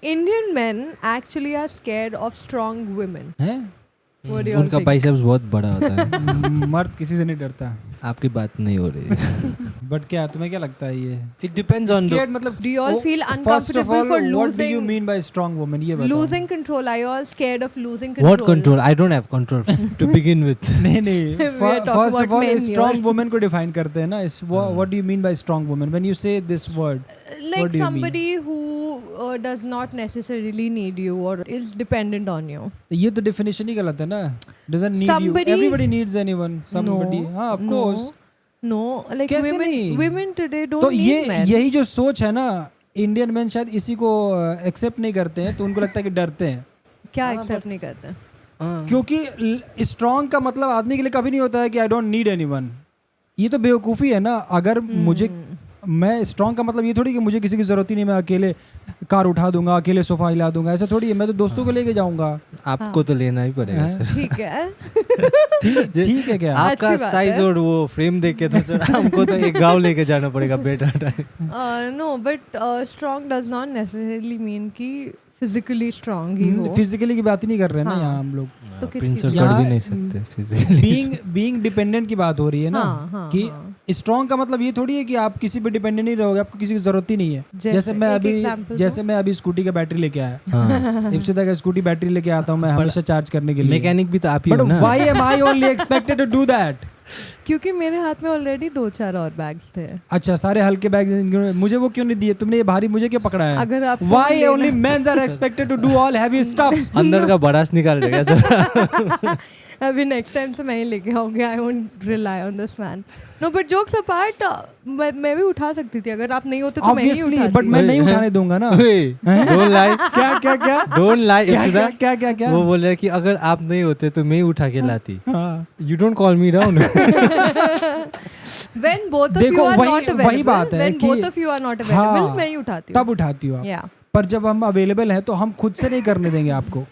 Indian men actually are scared of strong women. हैं? What do you all उनका think? Biceps बहुत बड़ा होता है. मर्द किसी से नहीं डरता. आपकी बात नहीं हो रही है. बट क्या तुम्हें क्या लगता है ये? It depends on the. Scared मतलब Do you all feel first of uncomfortable all, for what do you losing mean by strong woman? ये बताओ. losing control? Are you all scared of losing control? What control? I don't have control to begin with. नहीं नहीं. We are talking First of about all, men strong here. woman को define करते हैं ना. What do you mean by strong woman? When you say this word, Like what do you somebody who does not necessarily need you or is dependent on you. ये तो definition ही गलत है ना. Doesn't need Somebody- you. Everybody needs anyone. Somebody. हाँ, of course. No, like कैसे नहीं? women today don't तो need men. यही जो सोच है ना, इंडियन मैन शायद इसी को एक्सेप्ट नहीं करते हैं, तो उनको लगता है कि डरते हैं. क्या एक्सेप्ट नहीं करते? क्योंकि स्ट्रांग का मतलब आदमी के लिए कभी नहीं होता है कि आई डोंट नीड एनीवन. ये तो बेवकूफ़ी है ना. अगर मुझे मैं स्ट्रांग का मतलब ये थोड़ी कि मुझे किसी की ज़रूरत ही नहीं, मैं अकेले कार उठा दूंगा, अकेले सोफा हिला दूंगा, ऐसा थोड़ी है. मैं तो दोस्तों को लेके जाऊंगा. आपको तो लेना ही पड़ेगा सर. ठीक है. ठीक है क्या? आपका अच्छी बात साइज है. और वो फ्रेम देख के तो सर हमको तो एक गाँव लेके जाना पड़ेगा बेटा. No, but strong does not necessarily mean कि physically strong ही हो. फिजिकली की बात ही नहीं कर रहे हैं ना हाँ. यहाँ हम लोग. तो किस प्रिंस चीज़ और की? कर भी नहीं सकते फिजिकली. बीइंग डिपेंडेंट की बात हो रही है ना. हाँ, हाँ, कि हाँ. स्ट्रॉन्ग का मतलब ये थोड़ी है कि आप किसी पे डिपेंडेंट नहीं रहोगे, आपको किसी की जरूरत ही नहीं है. जैसे मैं अभी स्कूटी का बैटरी लेके आया. हाँ. इप्सिता का स्कूटी बैटरी लेके आता हूँ मैं हमेशा चार्ज करने के लिए. मैकेनिक भी तो आप ही बट हो ना. Why am I only expected to do that? क्योंकि मेरे हाथ में ऑलरेडी 2-4 और बैग्स थे. अच्छा, सारे हल्के बैग मुझे वो क्यों नहीं दिए तुमने? ये भारी मुझे क्यों पकड़ा है? अगर आप why only mens are expected to do all heavy stuffs? अंदर का बड़ास निकाल देगा सर. अभी नेक्स्ट टाइम से मैं ही लेके आऊंगी. I won't rely on this man. No but jokes apart, मैं भी उठा सकती थी. अगर आप नहीं होते तो मैं ही ऑब्वियसली, उठाती. बट मैं नहीं उठाने दूंगा ना. Don't lie. क्या क्या क्या डोंट लाई. क्या क्या क्या क्या? वो बोल रहा है कि अगर आप नहीं होते तो मैं ही उठा के लाती. हाँ. You don't call me down. When both of देखो, you are वही- not वही available, बात है when कि- both of you are not available, हाँ, मैं ही उठाती हूँ. तब उठाती हो आप. Yeah. पर जब हम अवेलेबल हैं तो हम खुद से नहीं करने देंगे आपको.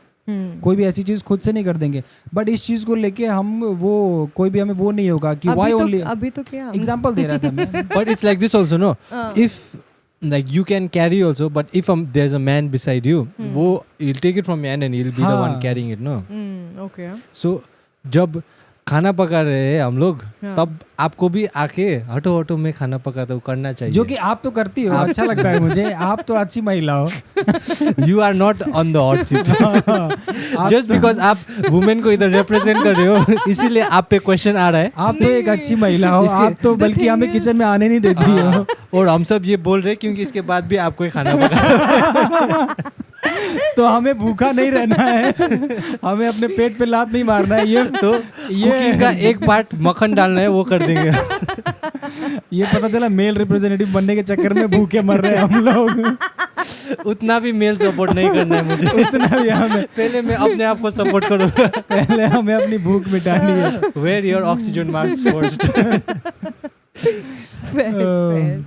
कोई भी ऐसी चीज खुद से नहीं कर देंगे. बट इस चीज को लेके हम वो कोई भी हमें वो नहीं होगा कि व्हाई ओनली. अभी तो क्या एग्जांपल दे रहा था मैं. But it's like this also, no? If like you can carry also, but if there's a man beside you, वो he'll take it from man and he'll be the one हाँ. carrying it, no? okay. So जब खाना पका रहे हैं हम लोग, हाँ. तब आपको भी आके हटो हटो मैं खाना पकाता हूँ करना चाहिए. जो कि आप तो करती हो, अच्छा लगता है मुझे. आप तो अच्छी महिला हो. You are not on the hot seat. आप Just because आप वुमेन को इधर रिप्रेजेंट कर रहे हो, इसीलिए आप पे क्वेश्चन आ रहा है. आप तो एक अच्छी महिला हो. इसके- आप तो बल्कि हमें किचन में आने नहीं देती हो. और हम सब ये बोल रहे हैं क्योंकि इसके बाद भी आपको ही खाना पका. तो हमें भूखा नहीं रहना है. हमें अपने पेट पे लात नहीं मारना है. ये तो कुकिंग का एक पार्ट मक्खन डालना है वो कर देंगे. ये पता चला मेल रिप्रेजेंटेटिव बनने के चक्कर में भूखे मर रहे हैं हम लोग. उतना भी मेल सपोर्ट नहीं करना है मुझे. उतना भी हमें. पहले मैं अपने आप को सपोर्ट करूँगा. पहले हमें अपनी भूख मिटानी है. Wear your oxygen mask first. fair.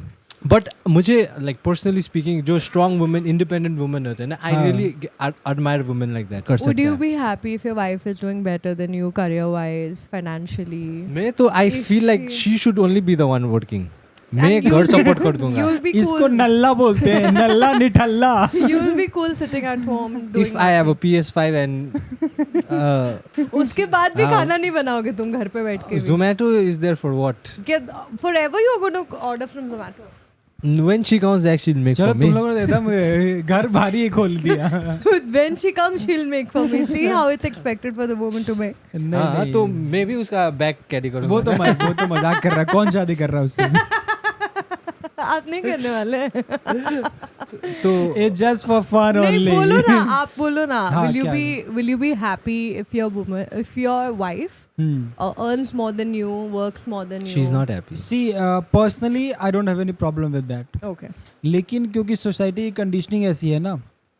But मुझे लाइक पर्सनली स्पीकिंग जो स्ट्रॉन्ग वुमेन इंडिपेंडेंट वुमेन होते हैं ना, I really admire women like that. कर Would सकते you हैं. be happy if your wife is doing better than you career wise, financially? मैं तो आई If feel like she should only be the one working. मैं And घर support कर दूंगा. You'll be इसको cool. नल्ला बोलते हैं. नल्ला निठल्ला. You'll be cool sitting at home doing If I have a PS5 and उसके बाद भी हाँ. खाना नहीं बनाओगे तुम घर पे बैठ के भी. Zomato is there for what? Forever you are going to order from Zomato. When she comes back she'll make चलो for me. तुम लोगों ने एकदम घर भारी ही खोल दिया. When she comes, she'll make for me. See how it's expected for the woman to make. हाँ, तो मैं भी उसका बैग कैरी करूँगा. वो तो मजाक कर रहा है. कौन शादी कर रहा है उससे? आप नहीं करने वाले. तो It's just for fun नहीं only. बोलो ना, आप बोलो ना. हाँ, Will you be happy if your wife earns more than you, works more than you? she's not happy. See, personally, I don't have any problem with that. Okay. लेकिन क्योंकि society की कंडीशनिंग ऐसी है ना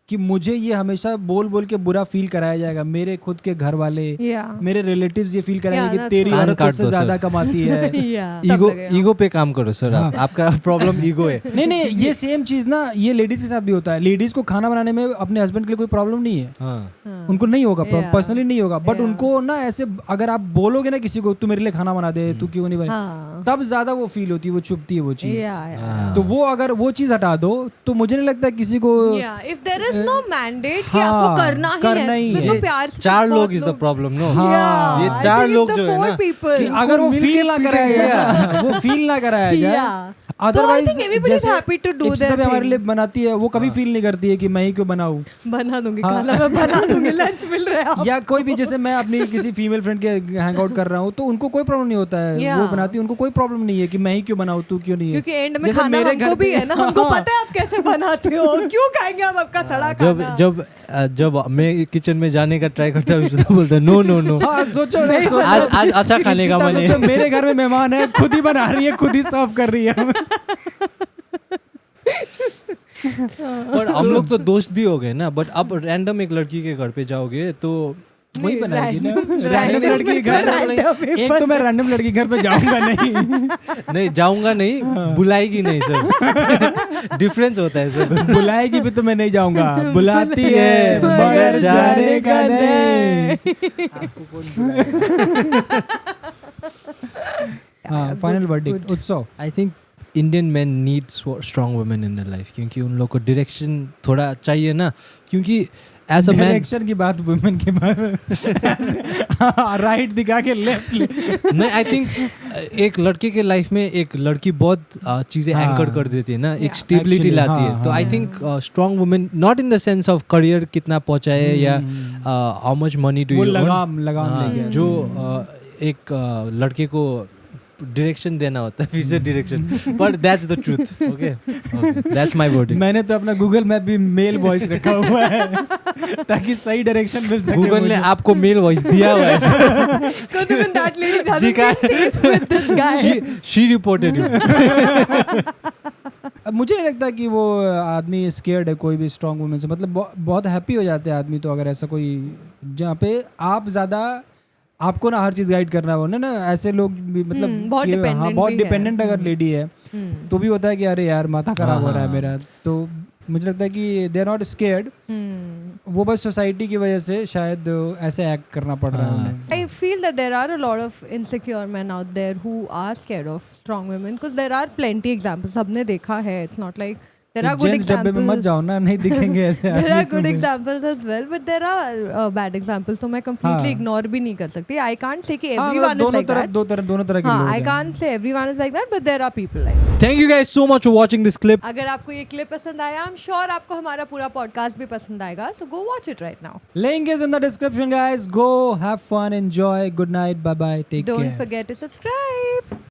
कि मुझे ये हमेशा बोल बोल के बुरा फील कराया जाएगा. मेरे खुद के घर वाले, Yeah. मेरे रिलेटिव्स ये फील कराएंगे Yeah, कि that's तेरी right. औरत काट तुझसे दो, ज्यादा सर. कमाती है. Yeah. तब लगेगा. ईगो पे काम करो सर. आपका प्रॉब्लम ईगो है. नहीं ये सेम चीज ना ये लेडीज के साथ भी होता है. लेडीज को खाना बनाने में अपने हस्बैंड के लिए कोई प्रॉब्लम नहीं है. हाँ. उनको नहीं होगा, Yeah. पर्सनली नहीं होगा. But Yeah. उनको ना ऐसे अगर आप बोलोगे ना किसी को तू मेरे लिए खाना बना दे, तू क्यों नहीं बना, हाँ. तब ज्यादा वो फील होती है, वो चुभती है वो चीज. Yeah. तो वो अगर वो चीज हटा दो तो मुझे नहीं लगता किसी को Yeah. If there is no mandate कि हाँ, आपको करना करना ही ही है. है. तो प्यार से चार बहुत लोग इज द प्रॉब्लम नो हाँ. ये I चार think लोग it's the जो है 4 ना people. कि अगर वो फील ना कराया जाए वो फील ना कराया जाए Yeah. अदरवाइज तो I think everybody is happy to do their हमारे thing. लिए बनाती है वो कभी फील नहीं करती है कि मैं ही क्यों बनाऊं बना दूंगी हाँ. खाना मैं बना दूंगी लंच मिल रहा है आप. या कोई भी जैसे मैं अपनी किसी फीमेल फ्रेंड के हैंग आउट कर रहा हूँ तो उनको कोई प्रॉब्लम नहीं होता है Yeah. वो बनाती है उनको कोई प्रॉब्लम नहीं है कि मैं ही क्यों बनाऊं तू क्यों नहीं है क्योंकि एंड में जैसे खाना मेरे हमको घर भी पे- है ना हमको हाँ. पता है आप कैसे बनाते हो क्यों खाएंगे हम आपका सड़ा जब खाना. जब जब मैं किचन में जाने का ट्राई करता हूँ तो बोलता है नो नो नो हाँ सोचो ना सोचो आज आज अच्छा खाने का मन सोचो, है मेरे घर में मेहमान है खुद ही बना रही है खुद ही सर्व कर रही है पर हम लोग तो दोस्त भी हो गए ना बट अब रैंडम एक लड़की के घर पे जाओगे तो वही बनाएगी ना Random रैंडम लड़की के घर random एक तो मैं रैंडम लड़की के घर पे जाऊंगा नहीं नहीं जाऊंगा नहीं बुलाएगी नहीं सर डिफरेंस होता है सर बुलाएगी भी तो मैं नहीं जाऊंगा बुलाती है मगर जाने का नहीं हाँ फाइनल वर्डिक्ट उत्सव I think Indian man need strong women in the life क्योंकि उन लोग को डायरेक्शन थोड़ा चाहिए ना क्योंकि एज अ मैन डायरेक्शन की बात वुमेन के बारे में राइट दिखा के लेफ्ट नहीं आई थिंक एक लड़के के लाइफ में एक लड़की बहुत चीज़ें हाँ. एंकर कर देती है ना एक Yeah. स्टेबिलिटी Actually, लाती हाँ, है तो हाँ. I think strong women not in the sense of career कितना पहुंचाए या हाउ मच मनी डू वो यू लगाम लेके जो एक लड़के को डायरेक्शन देना होता है फिर से direction but that's the truth okay that's my verdict मैंने तो अपना गूगल मैप भी मेल वॉइस रखा हुआ है ताकि सही डायरेक्शन मिल सके गूगल ने मुझे। आपको मेल वॉइस दिया हुआ है Because even that lady doesn't She feel safe with this guy. She reported you अब मुझे नहीं लगता कि वो आदमी स्केयर्ड है कोई भी स्ट्रॉन्ग वुमेन से मतलब बहुत हैप्पी हो जाते हैं आदमी तो अगर ऐसा कोई जहाँ पे आप ज़्यादा आपको ना हर चीज़ गाइड करना हो ना ऐसे लोग भी मतलब बहुत कि dependent हाँ बहुत भी है। डिपेंडेंट अगर लेडी है तो भी होता है कि अरे यार माथा खराब हो रहा है मेरा तो मुझे लगता है कि दे आर नॉट स्केयर्ड वो बस सोसाइटी की वजह से शायद ऐसे एक्ट करना पड़ रहा है उन्हें I feel that there are a lot of insecure men out there who are scared of strong women because there are plenty examples. सबने देखा है. It's not like there are good gents डब्बे में मत examples. जाओ ना नहीं दिखेंगे ऐसे There आदमी are good तुम्हें। examples as well, but there are bad examples. तो मैं completely हाँ. ignore भी नहीं कर सकती. I can't say कि हाँ, everyone is दोनों like तरफ that. दोनों तरह के हाँ, लोग I हैं। can't say everyone is like that, but there are people like that. Thank you guys so much for watching this clip अगर आपको ये क्लिप पसंद आया, I'm sure आपको हमारा पूरा पॉडकास्ट भी पसंद आएगा. So go watch it right now. Link is in the description, guys. Go have fun, enjoy. Good night. Bye bye. Take care. Don't forget to subscribe.